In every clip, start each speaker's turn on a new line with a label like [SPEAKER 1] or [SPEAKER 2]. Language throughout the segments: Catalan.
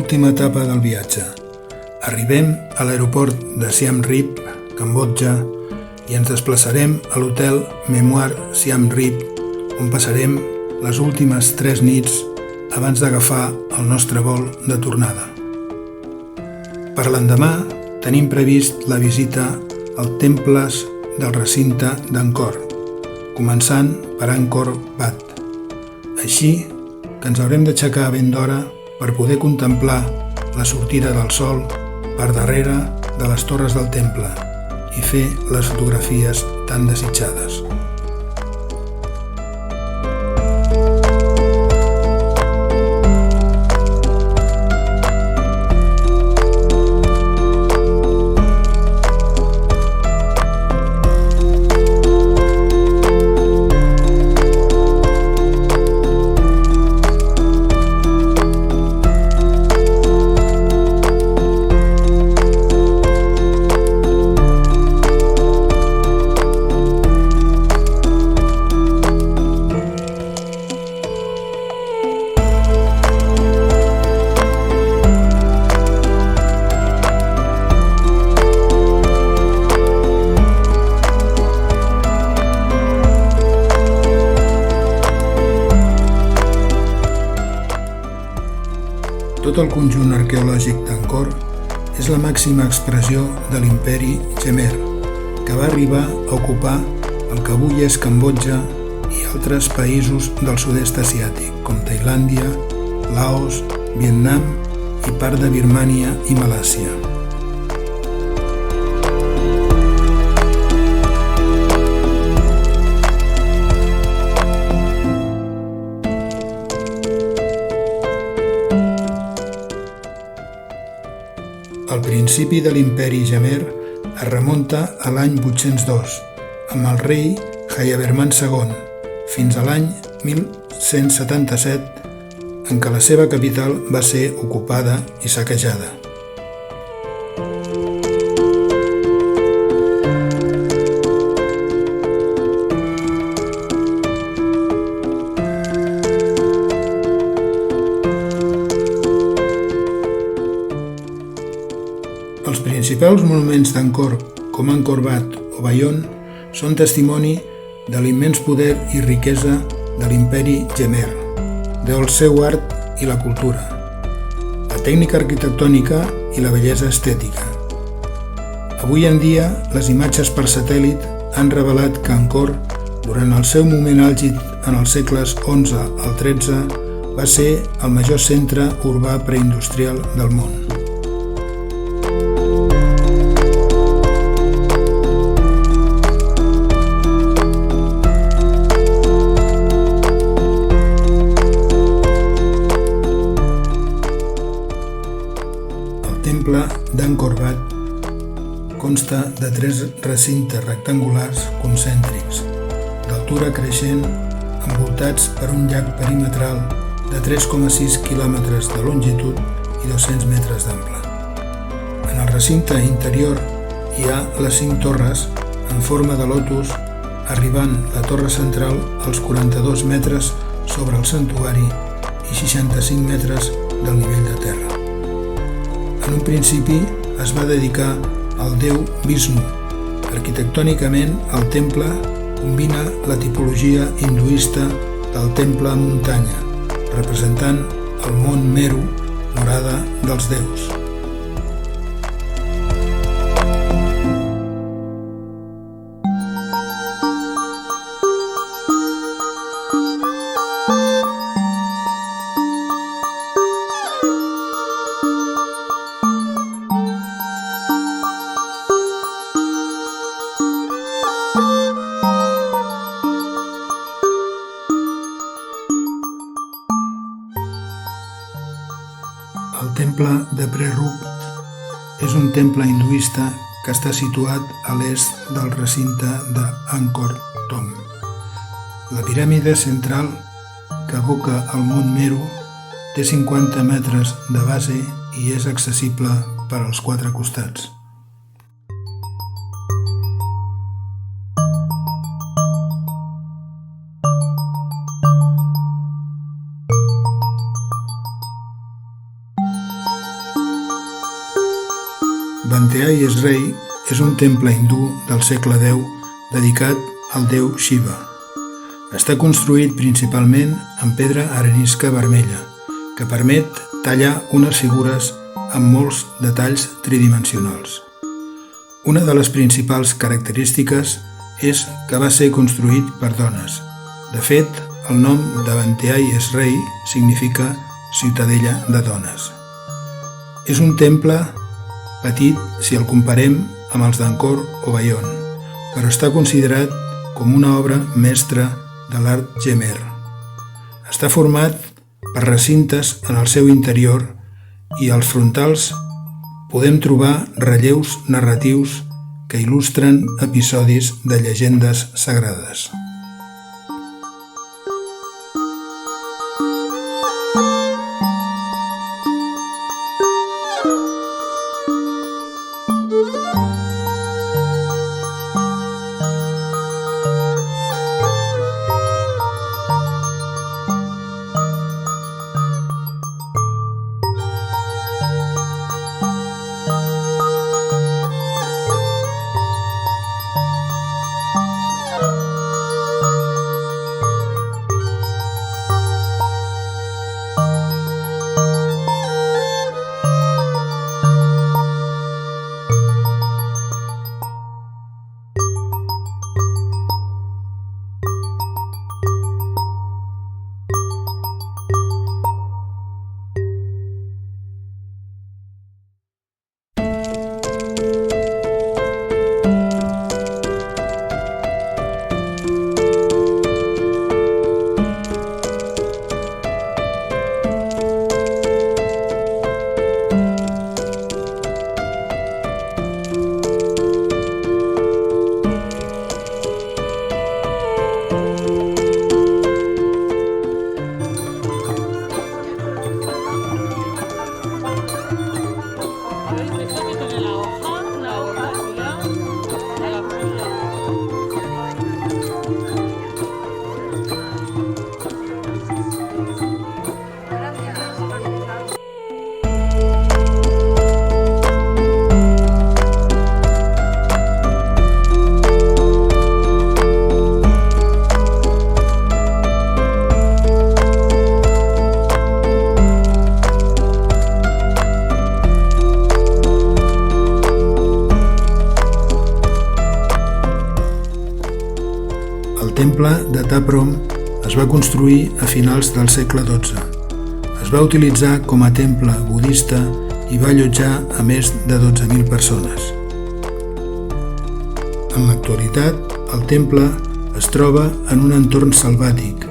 [SPEAKER 1] l'última etapa del viatge. Arribem a l'aeroport de Siem Reap, Cambodja, i ens desplaçarem a l'hotel Mémoire Siem Reap, on passarem les últimes 3 nits abans d'agafar el nostre vol de tornada. Per l'endemà tenim previst la visita als temples del recinte d'Angkor, començant per Angkor Wat. Així que ens haurem d'aixecar ben d'hora per poder contemplar la sortida del sol per darrere de les torres del temple i fer les fotografies tan desitjades. Tot el conjunt arqueològic d'Angkor és la màxima expressió de l'imperi Khmer, que va arribar a ocupar el que avui és Cambodja i altres països del sud-est asiàtic, com Tailàndia, Laos, Vietnam i part de Birmània i Malàisia. El principi de l'imperi Khmer es remunta a l'any 802, amb el rei Jayavarman II, fins a l'any 1177, en què la seva capital va ser ocupada i saquejada. Els principals monuments d'Angkor, com Angkor Wat o Bayon, són testimoni de l'immens poder i riquesa de l'imperi Khmer, del seu art i la cultura, la tècnica arquitectònica i la bellesa estètica. Avui en dia, les imatges per satèl·lit han revelat que Angkor, durant el seu moment àlgid en els segles XI al XIII, va ser el major centre urbà preindustrial del món. El temple d'Angkor Wat consta de 3 recintes rectangulars concèntrics, d'altura creixent, envoltats per un llac perimetral de 3,6 quilòmetres de longitud i 200 metres d'ample. En el recinte interior hi ha les 5 torres en forma de lotus, arribant la torre central als 42 metres sobre el santuari i 65 metres del nivell de terra. En un principi es va dedicar al déu Vishnu. Arquitectònicament, el temple combina la tipologia hinduista del temple en muntanya, representant el mont Meru, morada dels déus. El temple de Prerup és un temple hinduista que està situat a l'est del recinte d'Angkor Thom. La piràmide central, que evoca el mont Meru, té 50 metres de base i és accessible per als 4 costats. Vanteai Esrei és un temple hindú del segle X dedicat al déu Shiva. Està construït principalment amb pedra arenisca vermella, que permet tallar unes figures amb molts detalls tridimensionals. Una de les principals característiques és que va ser construït per dones. De fet, el nom de Vanteai Esrei significa ciutadella de dones. És un temple petit si el comparem amb els d'Angkor o Bayon, però està considerat com una obra mestra de l'art Khmer. Està format per recintes en el seu interior i als frontals podem trobar relleus narratius que il·lustren episodis de llegendes sagrades. El temple de Taprom es va construir a finals del segle XII. Es va utilitzar com a temple budista i va allotjar a més de 12.000 persones. En l'actualitat, el temple es troba en un entorn selvàtic,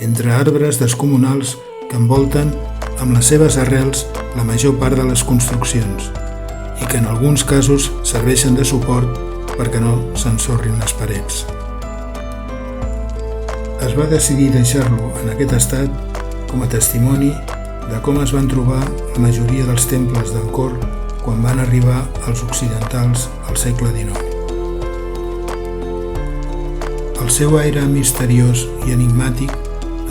[SPEAKER 1] entre arbres descomunals que envolten amb les seves arrels la major part de les construccions i que en alguns casos serveixen de suport perquè no s'ensorrin les parets. Es va decidir deixar-lo en aquest estat com a testimoni de com es van trobar la majoria dels temples d'Angkor quan van arribar els occidentals al segle XIX. El seu aire misteriós i enigmàtic,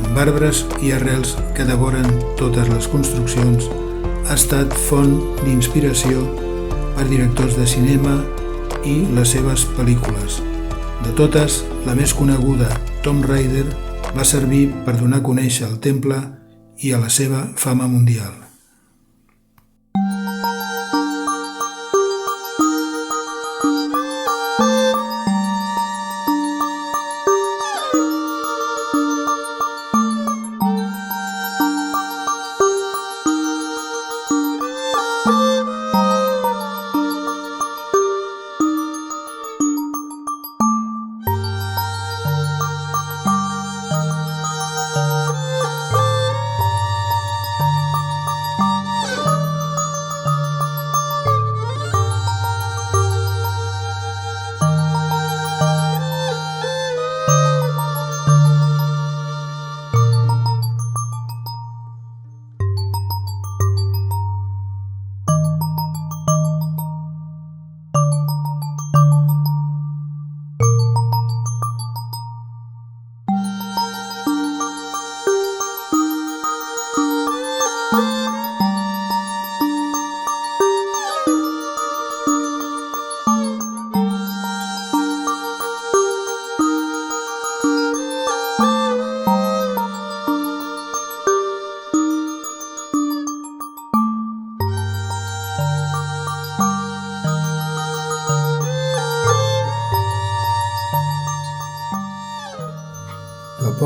[SPEAKER 1] amb arbres i arrels que devoren totes les construccions, ha estat font d'inspiració per directors de cinema i les seves pel·lícules. De totes, la més coneguda, Tomb Raider, va servir per donar a conèixer el temple i a la seva fama mundial.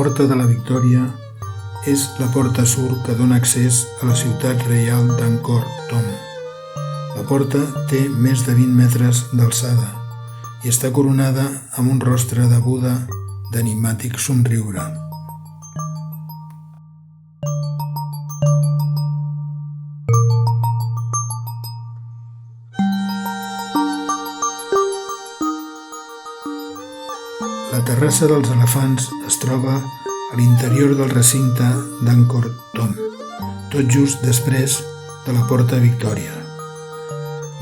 [SPEAKER 1] Porta de la Victòria és la porta sud que dona accés a la ciutat reial d'Angkor Thom. La porta té més de 20 metres d'alçada i està coronada amb un rostre de Buda d'enigmàtic somriure. La terrassa dels elefants es troba a l'interior del recinte d'Angkor Thom, tot just després de la Porta Victòria.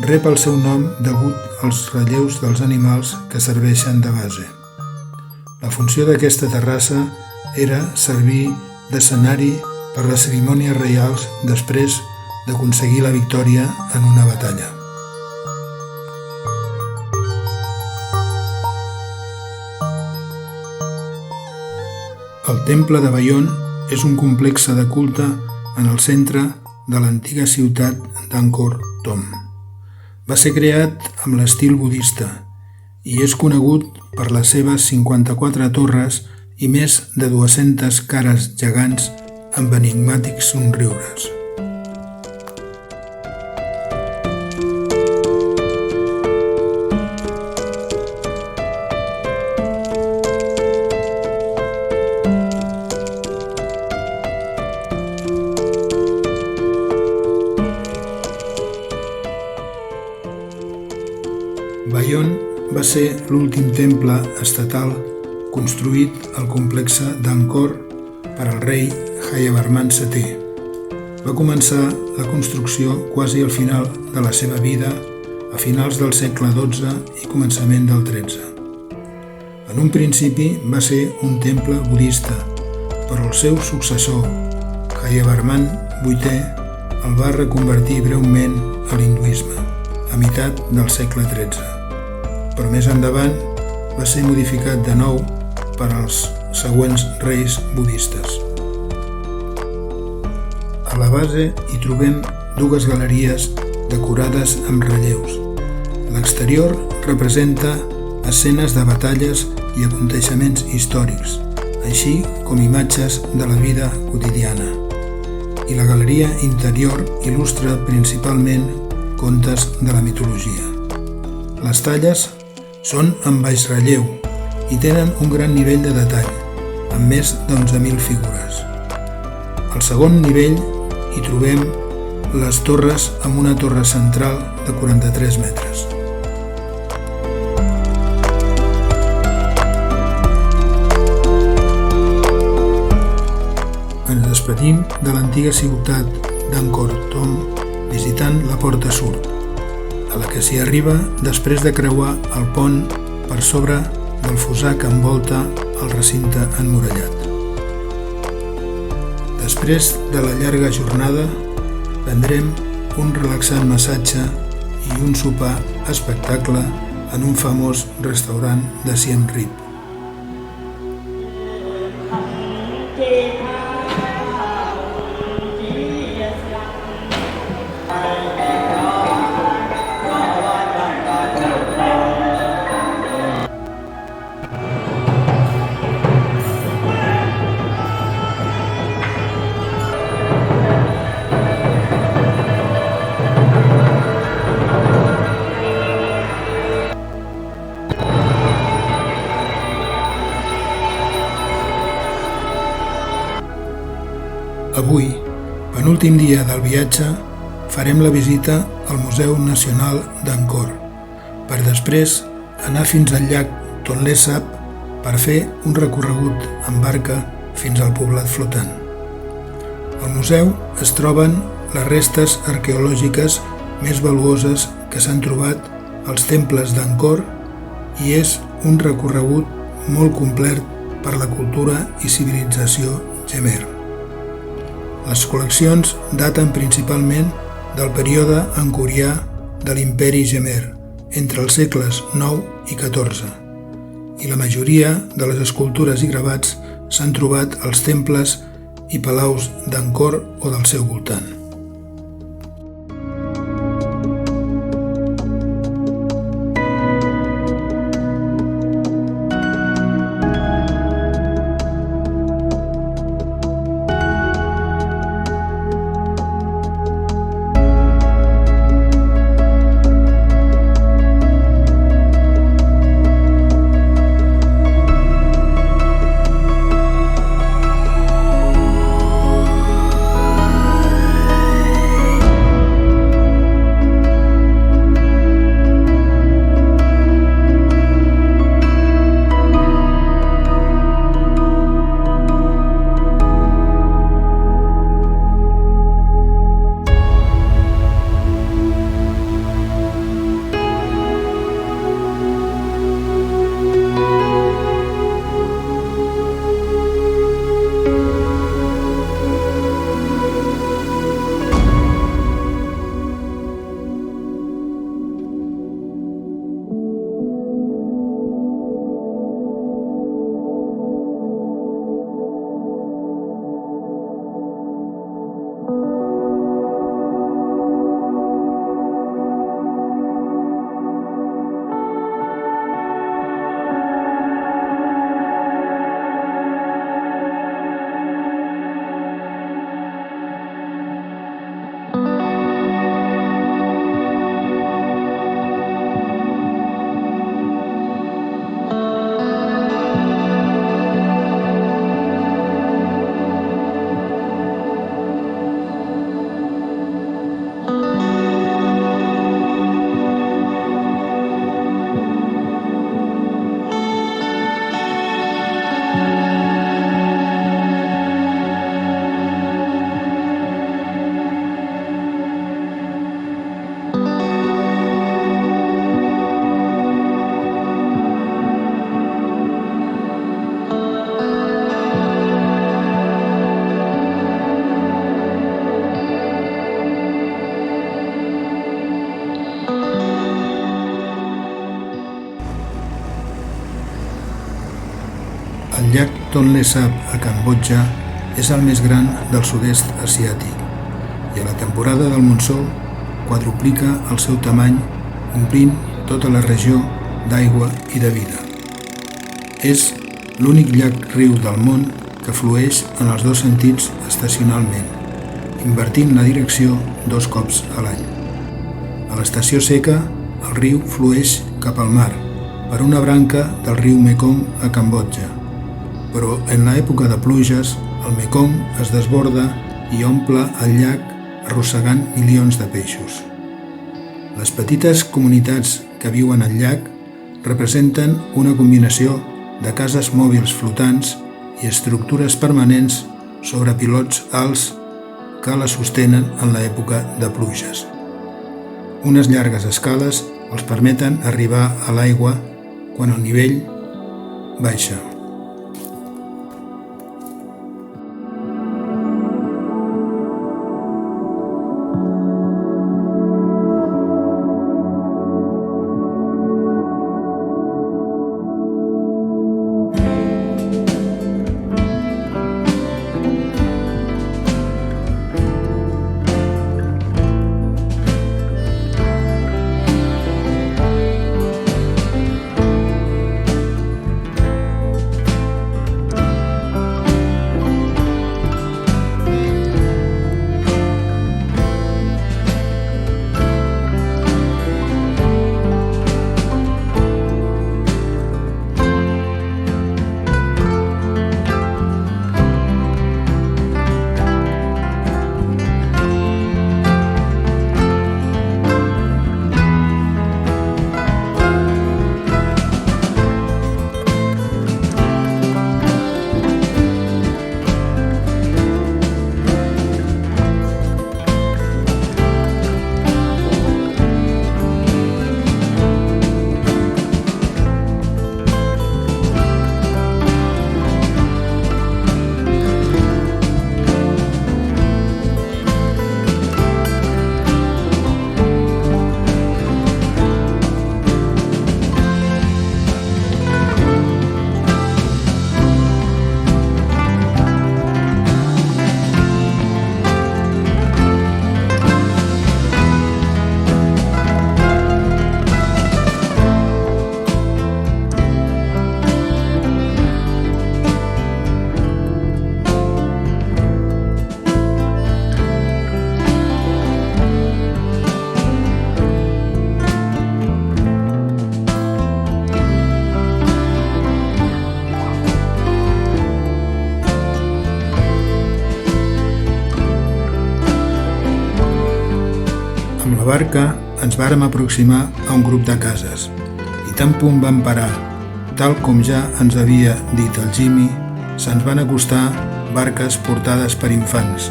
[SPEAKER 1] Rep el seu nom degut als relleus dels animals que serveixen de base. La funció d'aquesta terrassa era servir d'escenari per les cerimònies reials després d'aconseguir la victòria en una batalla. El Temple de Bayon és un complex de culte en el centre de l'antiga ciutat d'Angkor Thom. Va ser creat amb l'estil budista i és conegut per les seves 54 torres i més de 200 cares gegants amb enigmàtics somriures. Bayon va ser l'últim temple estatal construït al complexe d'Angkor per al rei Jayavarman VII. Va començar la construcció quasi al final de la seva vida, a finals del segle XII i començament del XIII. En un principi va ser un temple budista, però el seu successor, Jayavarman VIII, el va reconvertir breument a l'hinduisme, a meitat del segle XIII. Però més endavant va ser modificat de nou per als següents reis budistes. A la base hi trobem dues galeries decorades amb relleus. L'exterior representa escenes de batalles i aconteixements històrics, així com imatges de la vida quotidiana. I la galeria interior il·lustra principalment contes de la mitologia. Les talles són en baix relleu i tenen un gran nivell de detall, amb més d'11.000 figures. Al segon nivell hi trobem les torres amb una torre central de 43 metres. Ens despedim de l'antiga ciutat d'Angkor Thom visitant la porta sud, a la que s'hi arriba després de creuar el pont per sobre del fossar que envolta el recinte emmurallat. Després de la llarga jornada, prendrem un relaxant massatge i un sopar espectacle en un famós restaurant de Siem Reap. Avui, penúltim dia del viatge, farem la visita al Museu Nacional d'Angkor, per després anar fins al llac Tonle Sap per fer un recorregut en barca fins al poblat flotant. Al museu es troben les restes arqueològiques més valuoses que s'han trobat als temples d'Angkor i és un recorregut molt complet per la cultura i civilització Jemer. Les col·leccions daten principalment del període angkorià de l'imperi Jemer, entre els segles IX i XIV, i la majoria de les escultures i gravats s'han trobat als temples i palaus d'Angkor o del seu voltant. llac Tonle Sap a Cambodja és el més gran del sud-est asiàtic i a la temporada del monsó quadruplica el seu tamany, omplint tota la regió d'aigua i de vida. És l'únic llac-riu del món que flueix en els dos sentits estacionalment, invertint la direcció 2 cops a l'any. A l'estació seca, el riu flueix cap al mar per una branca del riu Mekong a Cambodja, però en l'època de pluges el Mekong es desborda i omple el llac arrossegant milions de peixos. Les petites comunitats que viuen al llac representen una combinació de cases mòbils flotants i estructures permanents sobre pilots alts que la sostenen en l'època de pluges. Unes llargues escales els permeten arribar a l'aigua quan el nivell baixa. Amb la barca ens vàrem aproximar a un grup de cases i tan punt vam parar, tal com ja ens havia dit el Jimmy, se'ns van acostar barques portades per infants,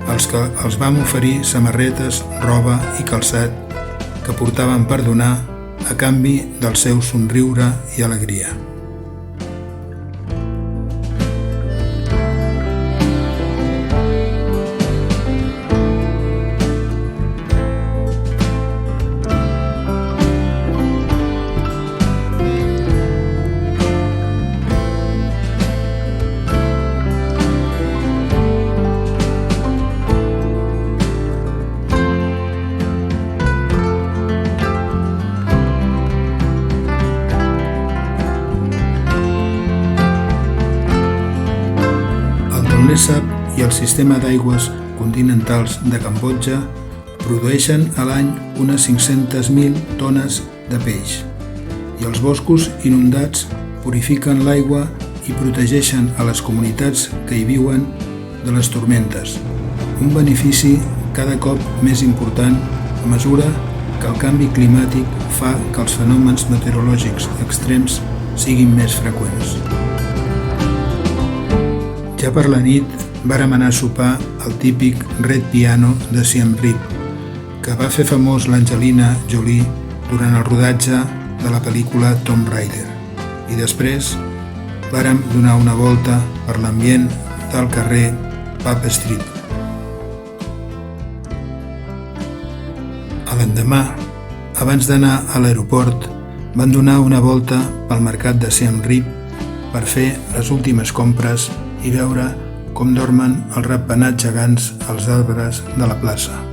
[SPEAKER 1] als que els vam oferir samarretes, roba i calçat que portaven per donar a canvi del seu somriure i alegria. Tonle Sap i el sistema d'aigües continentals de Cambodja produeixen a l'any unes 500.000 tones de peix i els boscos inundats purifiquen l'aigua i protegeixen a les comunitats que hi viuen de les tormentes, un benefici cada cop més important a mesura que el canvi climàtic fa que els fenòmens meteorològics extrems siguin més freqüents. Ja per la nit vàrem anar a sopar al típic Red Piano de Siem Reap, que va fer famós l'Angelina Jolie durant el rodatge de la pel·lícula Tomb Raider, i després vàrem donar una volta per l'ambient del carrer Pub Street. A l'endemà, abans d'anar a l'aeroport, van donar una volta pel mercat de Siem Reap per fer les últimes compres i veure com dormen els ratpenats gegants als arbres de la plaça.